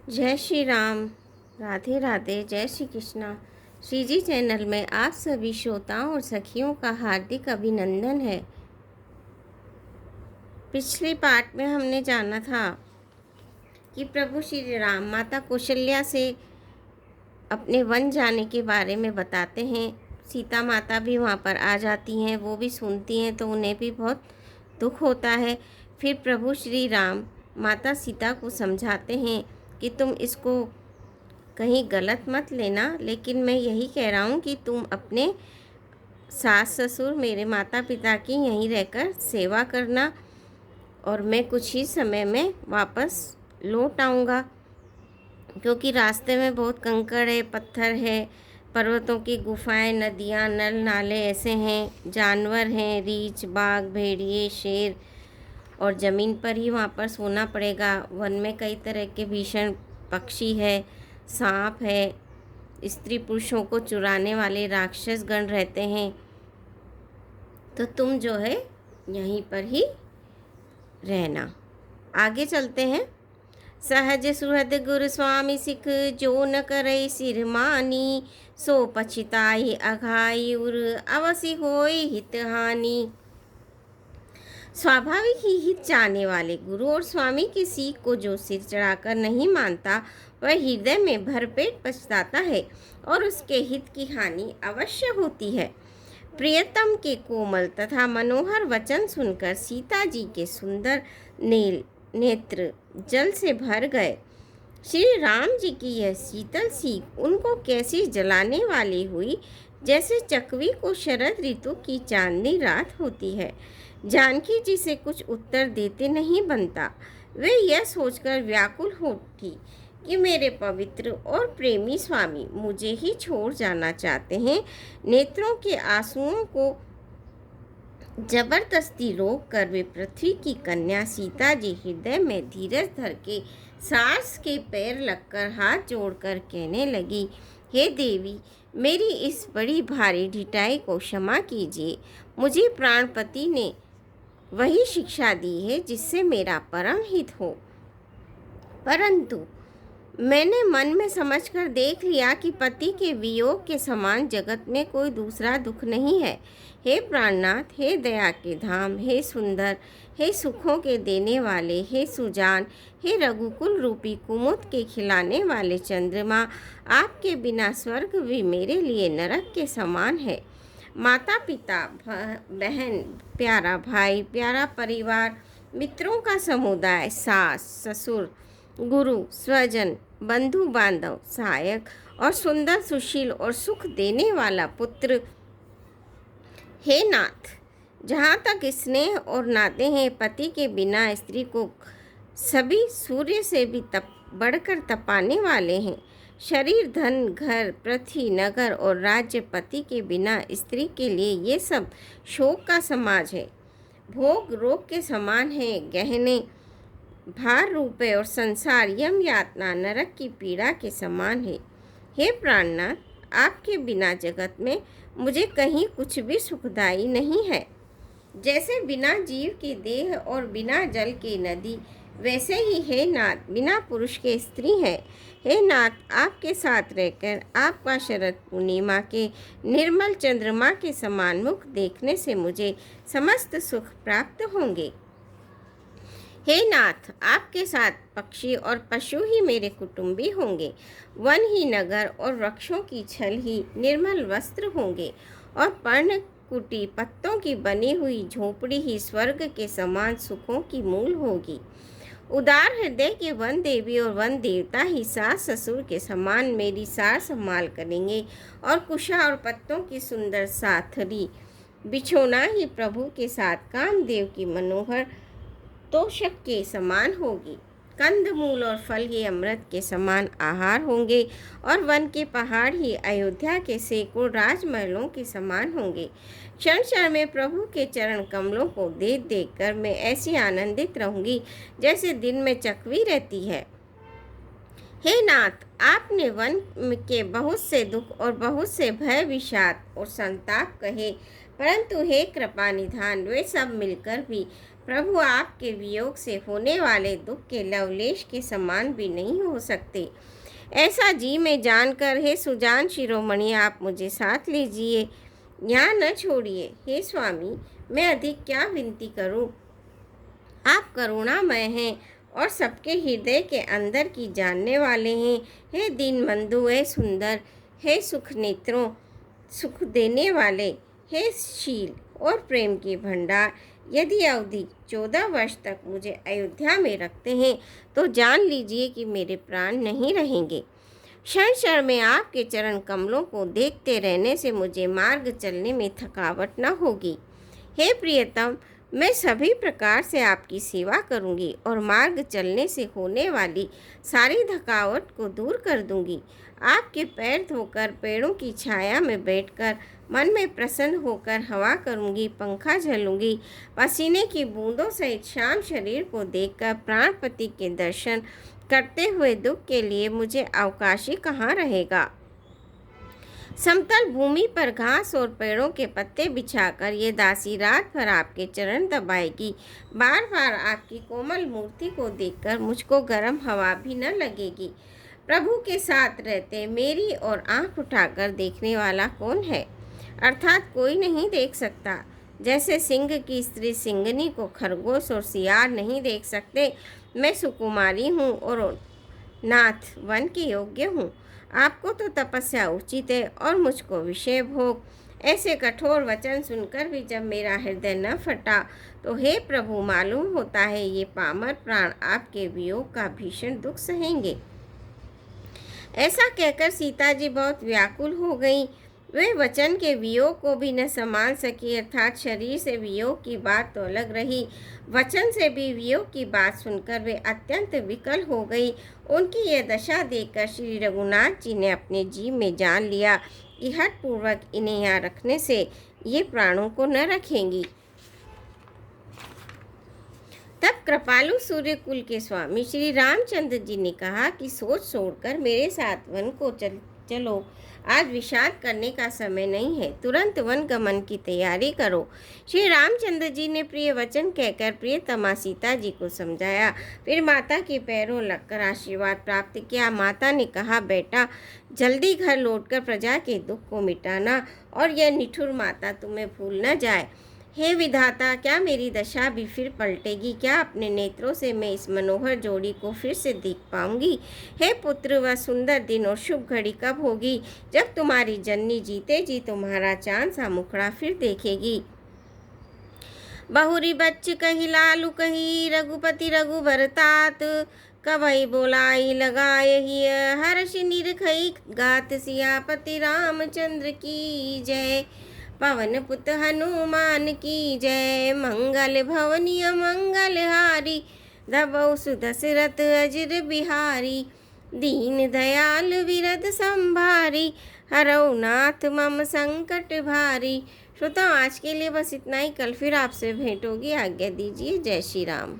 जय श्री राम। राधे राधे। जय श्री कृष्णा। श्री जी चैनल में आप सभी श्रोताओं और सखियों का हार्दिक अभिनंदन है। पिछले पार्ट में हमने जाना था कि प्रभु श्री राम माता कौशल्या से अपने वन जाने के बारे में बताते हैं। सीता माता भी वहाँ पर आ जाती हैं, वो भी सुनती हैं तो उन्हें भी बहुत दुख होता है। फिर प्रभु श्री राम माता सीता को समझाते हैं कि तुम इसको कहीं गलत मत लेना, लेकिन मैं यही कह रहा हूँ कि तुम अपने सास ससुर मेरे माता पिता की यहीं रहकर सेवा करना और मैं कुछ ही समय में वापस लौट आऊँगा, क्योंकि रास्ते में बहुत कंकड़ है, पत्थर है, पर्वतों की गुफाएं, नदियाँ, नल नाले ऐसे हैं, जानवर हैं, रीछ, बाघ, भेड़िए, शेर, और ज़मीन पर ही वहाँ पर सोना पड़ेगा। वन में कई तरह के भीषण पक्षी है, सांप है, स्त्री पुरुषों को चुराने वाले राक्षस गण रहते हैं। तो तुम जो है यहीं पर ही रहना। आगे चलते हैं। सहज सुहृद गुरु स्वामी सिख, जो न करे सिर मानी, सो पछिताई अघाई उर, अवसि होई हित हानि। स्वाभाविक ही हित चाहने वाले गुरु और स्वामी की सीख को जो सिर चढ़ाकर नहीं मानता, वह हृदय में भरपेट पछताता है और उसके हित की हानि अवश्य होती है। प्रियतम के कोमल तथा मनोहर वचन सुनकर सीता जी के सुंदर नेत्र जल से भर गए। श्री राम जी की यह शीतल सीख उनको कैसी जलाने वाली हुई, जैसे चकवी को शरद ऋतु की चांदनी रात होती है। जानकी जी से कुछ उत्तर देते नहीं बनता। वे यह सोचकर व्याकुल हो उठी कि मेरे पवित्र और प्रेमी स्वामी मुझे ही छोड़ जाना चाहते हैं। नेत्रों के आंसुओं को जबरदस्ती रोक कर वे पृथ्वी की कन्या सीता जी हृदय में धीरज धर के सास के पैर लगकर हाथ जोड़कर कहने लगी, हे देवी, मेरी इस बड़ी भारी ढिठाई को क्षमा कीजिए। मुझे प्राणपति ने वही शिक्षा दी है जिससे मेरा परम हित हो, परंतु मैंने मन में समझकर देख लिया कि पति के वियोग के समान जगत में कोई दूसरा दुख नहीं है। हे प्राणनाथ, हे दया के धाम, हे सुंदर, हे सुखों के देने वाले, हे सुजान, हे रघुकुल रूपी कुमुद के खिलाने वाले चंद्रमा, आपके बिना स्वर्ग भी मेरे लिए नरक के समान है। माता पिता, बहन, प्यारा भाई, प्यारा परिवार, मित्रों का समुदाय, सास ससुर, गुरु, स्वजन, बंधु बांधव, सहायक और सुंदर, सुशील और सुख देने वाला पुत्र, हे नाथ, जहाँ तक स्नेह और नाते हैं, पति के बिना स्त्री को सभी सूर्य से भी बढ़कर तपाने वाले हैं। शरीर, धन, घर, पृथ्वी, नगर और राज्य, पति के बिना स्त्री के लिए ये सब शोक का समाज है। भोग रोग के समान है। गहने, भार, रुपये और संसार, यम यातना, नरक की पीड़ा के समान है। हे प्राणनाथ, आपके बिना जगत में मुझे कहीं कुछ भी सुखदायी नहीं है। जैसे बिना जीव के देह और बिना जल के नदी, वैसे ही हे नाथ, बिना पुरुष के स्त्री है। हे नाथ, आपके साथ रहकर आपका शरद पूर्णिमा के निर्मल चंद्रमा के समान मुख देखने से मुझे समस्त सुख प्राप्त होंगे। हे नाथ, आपके साथ पक्षी और पशु ही मेरे कुटुंबी होंगे। वन ही नगर और वृक्षों की छल ही निर्मल वस्त्र होंगे और पर्ण कुटी पत्तों की बनी हुई झोपड़ी ही स्वर्ग के समान सुखों की मूल होगी। उदार हृदय के वन देवी और वन देवता ही सास ससुर के समान मेरी सार संभाल करेंगे और कुशा और पत्तों की सुंदर साथरी बिछोना ही प्रभु के साथ कामदेव की मनोहर तोषक के समान होगी। कंद मूल और फल ये अमृत के समान आहार होंगे और वन के पहाड़ ही अयोध्या के सैकड़ों राजमहलों के समान होंगे। क्षण क्षण में प्रभु के चरण कमलों को देख देख कर मैं ऐसी आनंदित रहूंगी जैसे दिन में चकवी रहती है। हे नाथ, आपने वन के बहुत से दुख और बहुत से भय, विषाद और संताप कहे, परंतु हे कृपा निधान, वे सब मिलकर भी प्रभु आपके वियोग से होने वाले दुख के लवलेश के समान भी नहीं हो सकते। ऐसा जी में जानकर हे सुजान शिरोमणि आप मुझे साथ लीजिए, यहाँ न छोड़िए। हे स्वामी, मैं अधिक क्या विनती करूँ। आप करुणामय हैं और सबके हृदय के अंदर की जानने वाले हैं। हे दीनबंधु, हे सुंदर, हे सुख नेत्रों, सुख देने वाले, हे शील और प्रेम के भंडार, यदि अवधि 14 वर्ष तक मुझे अयोध्या में रखते हैं तो जान लीजिए कि मेरे प्राण नहीं रहेंगे। क्षण क्षण में आपके चरण कमलों को देखते रहने से मुझे मार्ग चलने में थकावट न होगी। हे प्रियतम, मैं सभी प्रकार से आपकी सेवा करूंगी और मार्ग चलने से होने वाली सारी थकावट को दूर कर दूंगी। आपके पैर धोकर पेड़ों की छाया में बैठकर मन में प्रसन्न होकर हवा करूंगी, पंखा झलूंगी। पसीने की बूंदों सहित शाम शरीर को देखकर प्राणपति के दर्शन करते हुए दुख के लिए मुझे अवकाश ही कहाँ रहेगा। समतल भूमि पर घास और पेड़ों के पत्ते बिछाकर ये दासी रात भर आपके चरण दबाएगी। बार बार आपकी कोमल मूर्ति को देखकर मुझको गर्म हवा भी न लगेगी। प्रभु के साथ रहते मेरी और आंख उठाकर देखने वाला कौन है? अर्थात कोई नहीं देख सकता। जैसे सिंह की स्त्री सिंगनी को खरगोश और सियार नहीं देख सकते, मैं सुकुमारी हूँ और नाथ वन के योग्य हूँ। आपको तो तपस्या उचित है और मुझको विषय भोग। ऐसे कठोर वचन सुनकर भी जब मेरा हृदय न फटा तो हे प्रभु, मालूम होता है ये पामर प्राण आपके वियोग का भीषण दुख सहेंगे। ऐसा कहकर सीता जी बहुत व्याकुल हो गई। वे वचन के वियोग को भी न संभाल सकी, अर्थात शरीर से वियोग की बात तो अलग रही, वचन से भी वियोग की बात सुनकर वे अत्यंत विकल हो गई। उनकी यह दशा देखकर श्री रघुनाथ जी ने अपने जीव में जान लिया कि हठपूर्वक इन्हें यहाँ रखने से ये प्राणों को न रखेंगी। तब कृपालु सूर्य कुल के स्वामी श्री रामचंद्र जी ने कहा कि सोच छोड़कर मेरे साथ वन को चलो। आज विषाद करने का समय नहीं है, तुरंत वन गमन की तैयारी करो। श्री रामचंद्र जी ने प्रिय वचन कहकर प्रियतमा सीता जी को समझाया। फिर माता के पैरों लगकर आशीर्वाद प्राप्त किया। माता ने कहा, बेटा जल्दी घर लौटकर प्रजा के दुख को मिटाना और यह निठुर माता तुम्हें भूल न जाए। हे विधाता, क्या मेरी दशा भी फिर पलटेगी? क्या अपने नेत्रों से मैं इस मनोहर जोड़ी को फिर से देख पाऊंगी? हे पुत्र, वह सुंदर दिन और शुभ घड़ी कब होगी जब तुम्हारी जननी जीते जी तुम्हारा चांद सा मुखड़ा फिर देखेगी? बहुरी बच्च कही लालू कही, रघुपति रघुबर तात, कवई बोलाई लगाए ही हर्ष निरखई गात, सियापति रामचंद्र की जय। पवन पुत हनुमान की जय। मंगल भवनी मंगल हारी, धबौ सुदशरथ अजर बिहारी, दीन दयाल विरद संभारी, हरौ नाथ मम संकट भारी। श्रोताओं, आज के लिए बस इतना ही। कल फिर आपसे भेंट होगी। आज्ञा दीजिए। जय श्री राम।